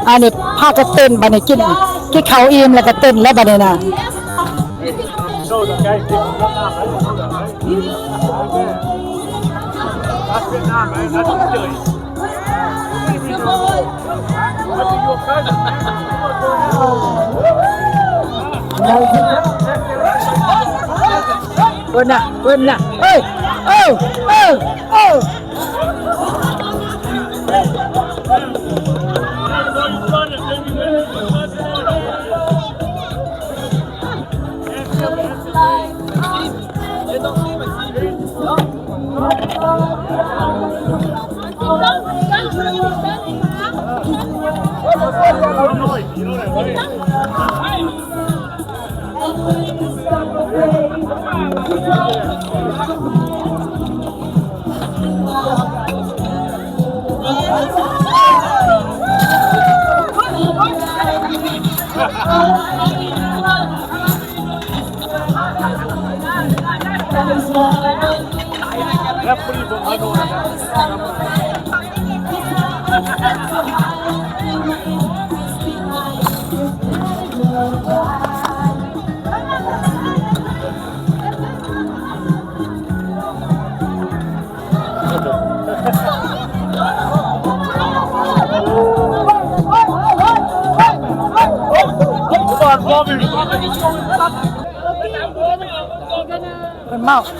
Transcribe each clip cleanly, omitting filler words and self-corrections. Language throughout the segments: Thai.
อันนี้พากันเต้นบัดนี้กินข้าวอิ่มแล้วก็เต้นแล้วบัดนี้น่ะเพิ่นน่ะเอ้ย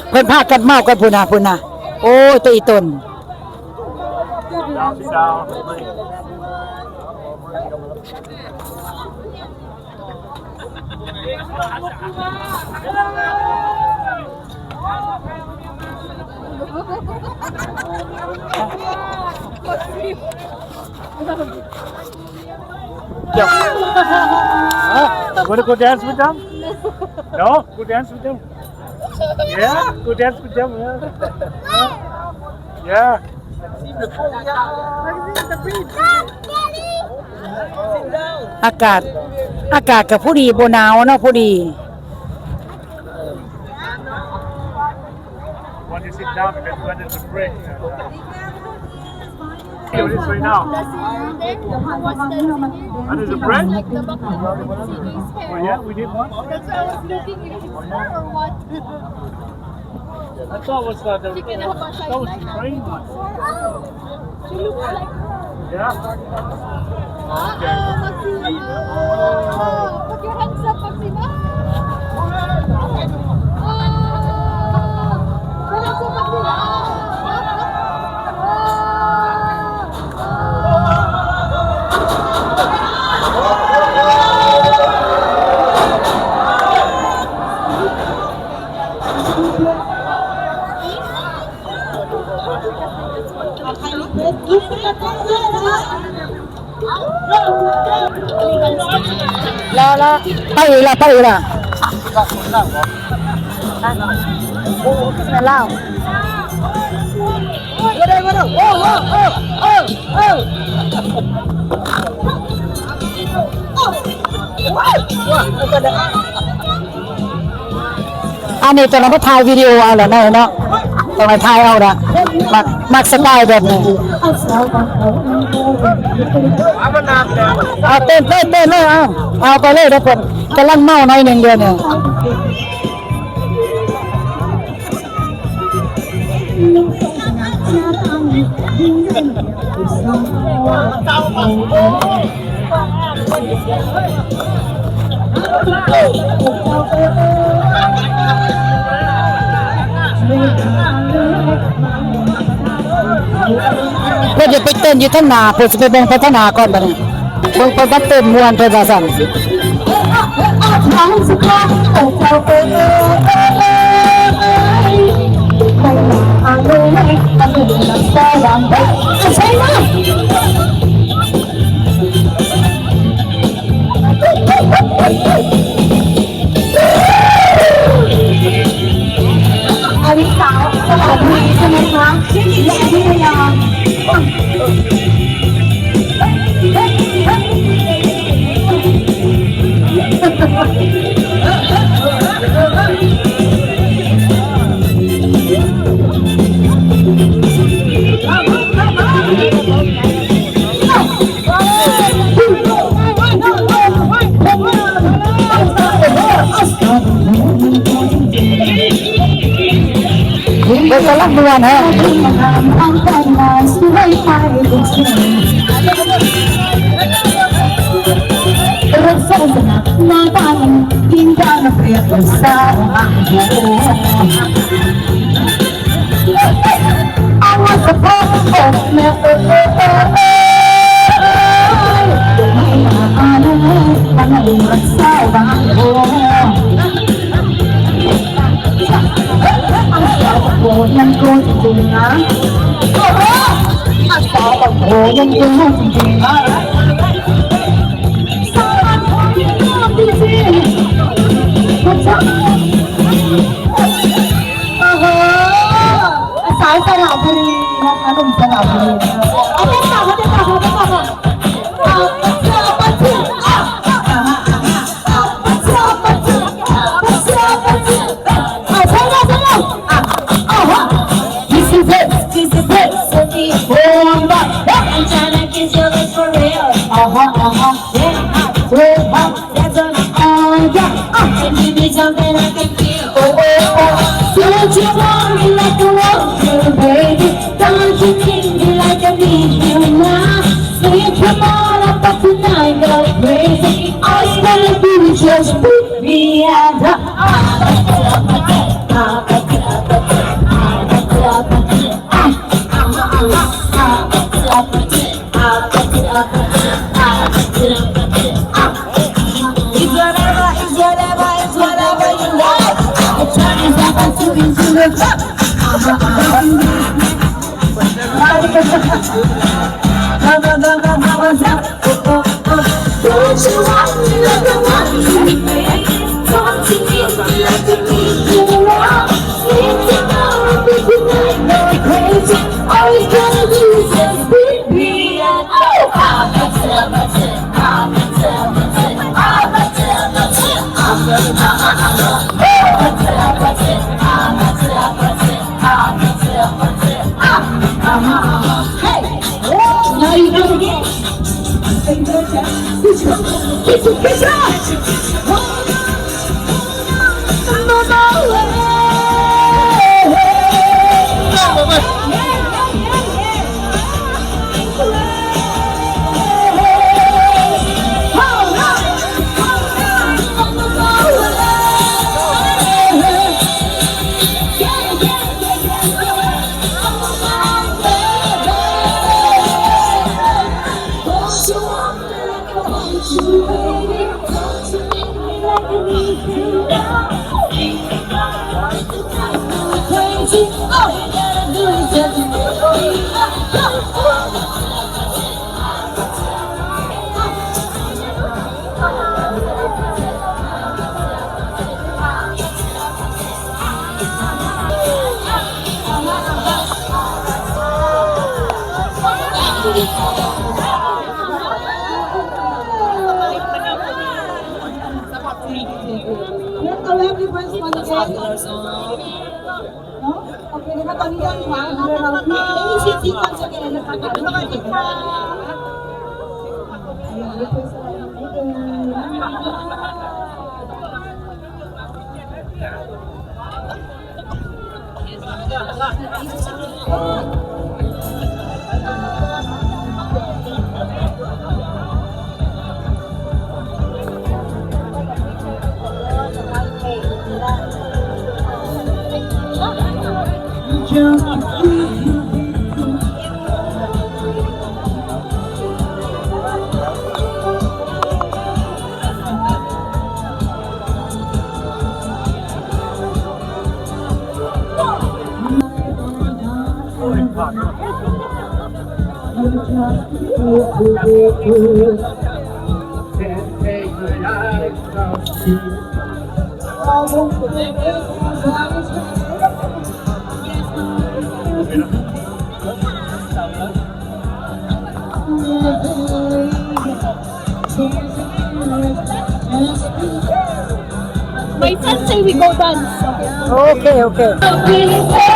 เพิ่นพากันเมากันพุ่นน่ะโอ้ยตัวอีตนWant to go dance with them? No? Go dance with them? Yeah? Go dance with them? Yeah. อากาศก็ผู้ดีบ่หนาวเนาะผู้ดี Want to sit down because when there's a break. Here it is right now. And there's a break? Oh yeah, we did one. That's why I was looking if it's more or what. I thought it was that was the train one. She looks like Yeah. Maxima. Put your hands up, Maxima. Laไปอีกละโอ้แม่ลาวบ่ได้โอ้อันนี้ต้องมาถ่ายวิดีโอเอาล่ะเนาะต้องมาถ่ายเอาล่ะมักสไตล์แบบนี้เอาเต้นเลยเอาไปเลยทุกคนกำลังเมาหน่อยนึงเดียวเนี่ยเพื่อจะไปเต้นอยู่ข้างหน้าเพื่อจะไปเบิ่งพัฒนาก่อนบัดนี้เบิ่งไปเต้นม่วนเพิ่นว่าซั่นอริสาสวัสดีใช่ไหมคะชื่อหญิงพิทยา เด็กกำลังม่วนฮะยังโกงจริงนะโอ้โหอาสาบังโหยังโกงจริงนะสาบังโหยังโกงจริงโอ้โหสายสระบุรีนะคะหนุ่มสระบุรีเอาไปต่อเอาไปต่อเอาไปต่อGive me something I can feel. Oh, oh, oh. Don't you want me like a water, baby? Don't you think me like I need you now? Say come on up, but tonight go crazy. All you gotta do is just put me at the Don't you want me like I want you, baby? Don't you need me like I need you now? Sleep tomorrow, baby, night, go crazy. All you gotta do is just beat me and Hey, now you do it again. Get Okay, นะคะตอนนี้ด้านขวานะคะเรามีชิคกี้พายจะเองนะคะกับสวัสดีค่ะMy friends say we go dance. Okay, okay.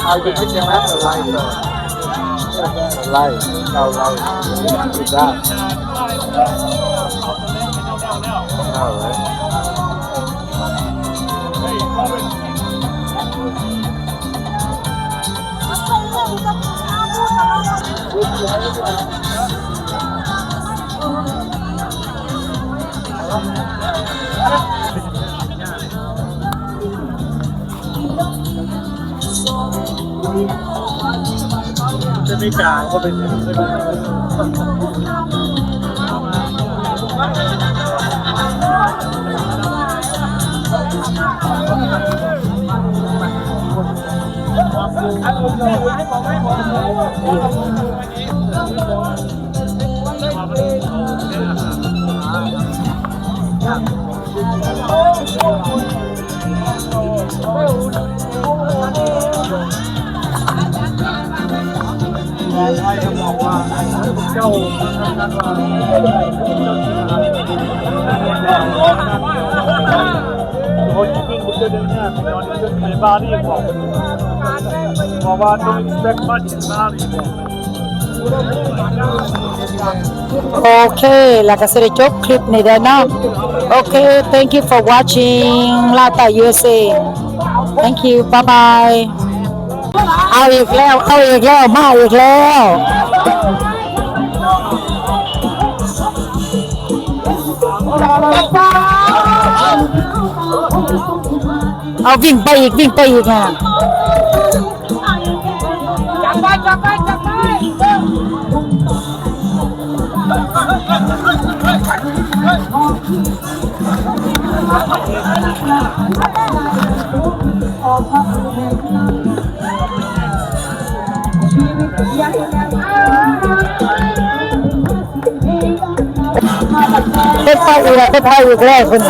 เอาไปพิจารณาไล่เราไล่ได้เอาเลยจะไม่กลางก็เป็นเจ้าคนที่คุณจะเดินหน้าไปนอนในบ้านนี่บอกบอกว่าต้อง expect much in Bali โอเคแล้วก็จะได้จบคลิปนี้แล้วเนาะโอเค thank you for watching ลาตา USA thank you bye bye เอาอีกแล้วมาอีกแล้วเอาวิ่งไปอีกนะไปอีกแล้วคน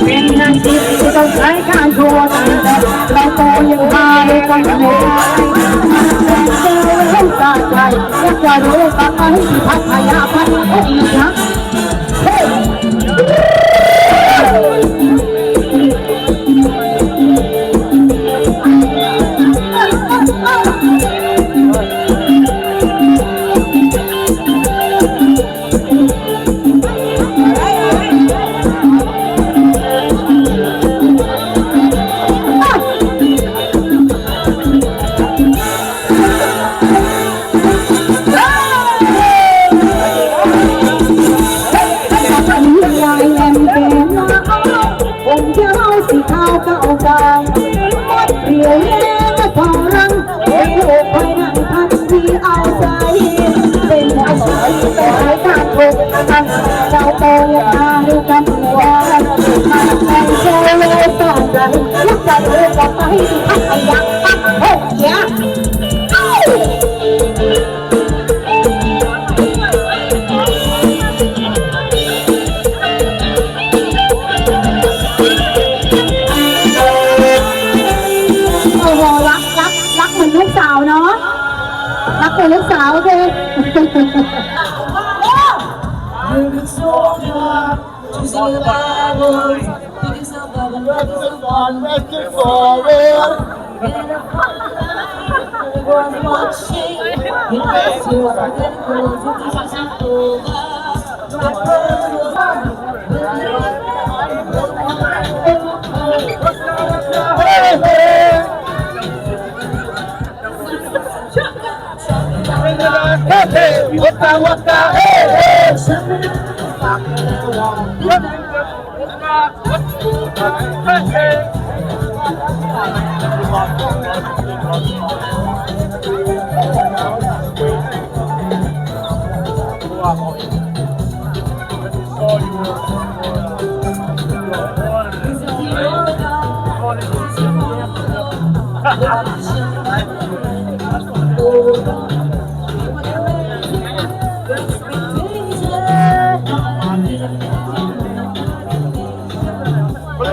เป็นนางที่ต้องใช้การทัวร์เราโตยังพาไปกันไม่ได้เจอแล้วตาใจจะรู้ตั้งให้พัทยาพันอีกนะเราโตยังมาด้วยกันว่าแต่งเจอ ใจเลยบอกมาให้ดูอันอยากฟังเฮ้ยเดี๋ยวโอ้โหรักเหมือนลูกสาวเนาะรักเหมือนลูกสาวโอเคWaka, hey, hey.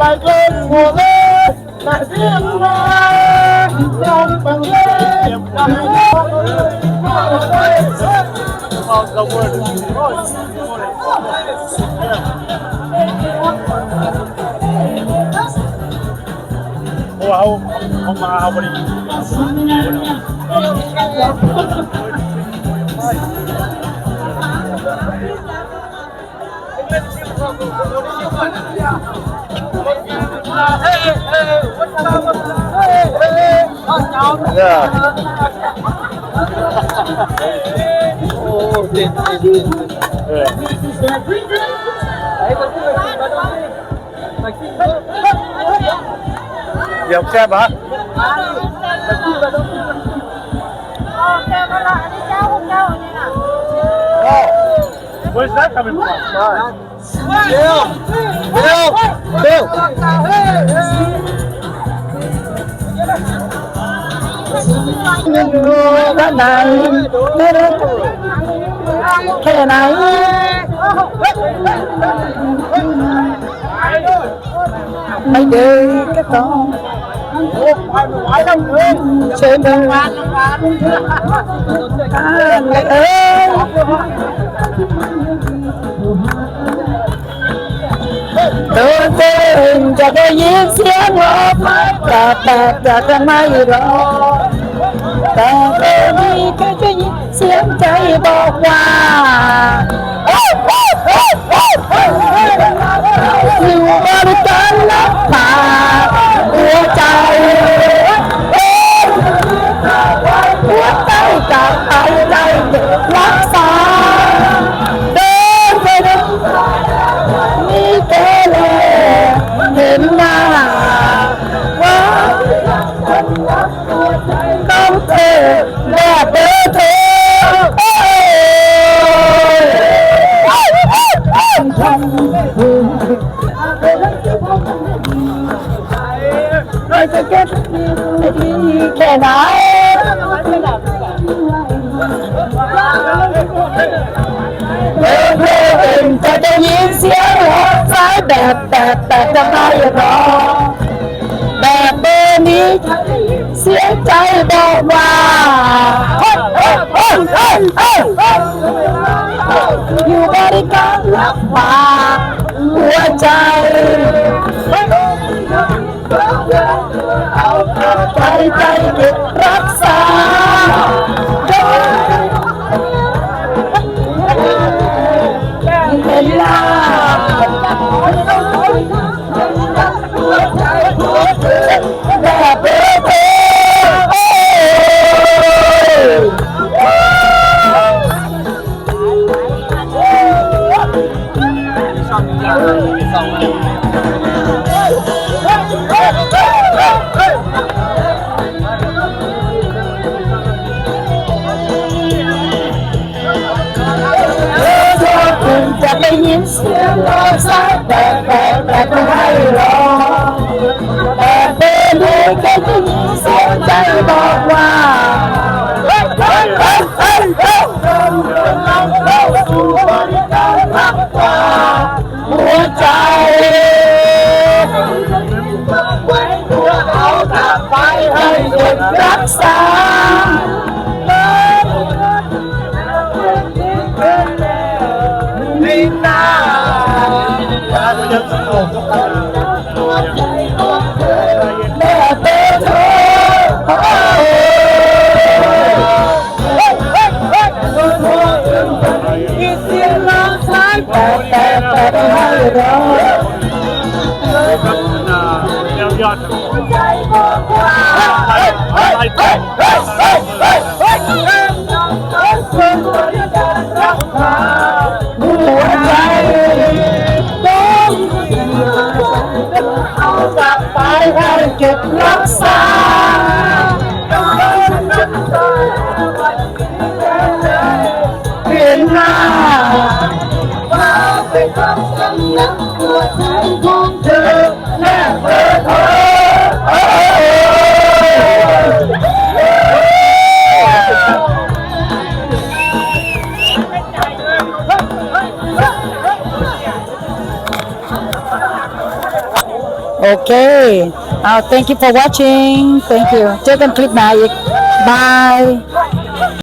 Like it for it, like it don't believe. The word. Oh, how many? Yeah. Oh, Dẹp xe hả? Where's that coming from? Bill! That night, can I? Mấy đứa cái con trên đường lại ơi tôi tên cho cái giết xiên ngọt ta cái máy đó ta cái đi cái giết xiên chạy bỏ quaอยู่บริการรักษาหัวใจหัวใจจากใจรักษาเดินไปเดินมีเกลเห็นหน้าว่าต้องเธอแม่เธอI forget can I จะได้ยินเสียงหัวใจแบบจะไม่รอแบบเบอร์นี้เสียใจบอกว่าอยู่บริการรักษาหัวใจใจเก็บรักษาเวลาแบบเบ กษา ไม่นานการจะสงบ แม่เต้เธอมีเสียงร้องสายแต่ให้เรา ครับแนวยอด ใจบอกว่า ไล่ไป คนบริการรักษา หัวใจต้องเอากลับไปให้เก็บรักษาเปลี่ยนหน้า ไปทำสำนักหัวใจของเธอ และเบอร์โทรโอเค thank you for watching thank you เจอกันคลิปหน้าอีก bye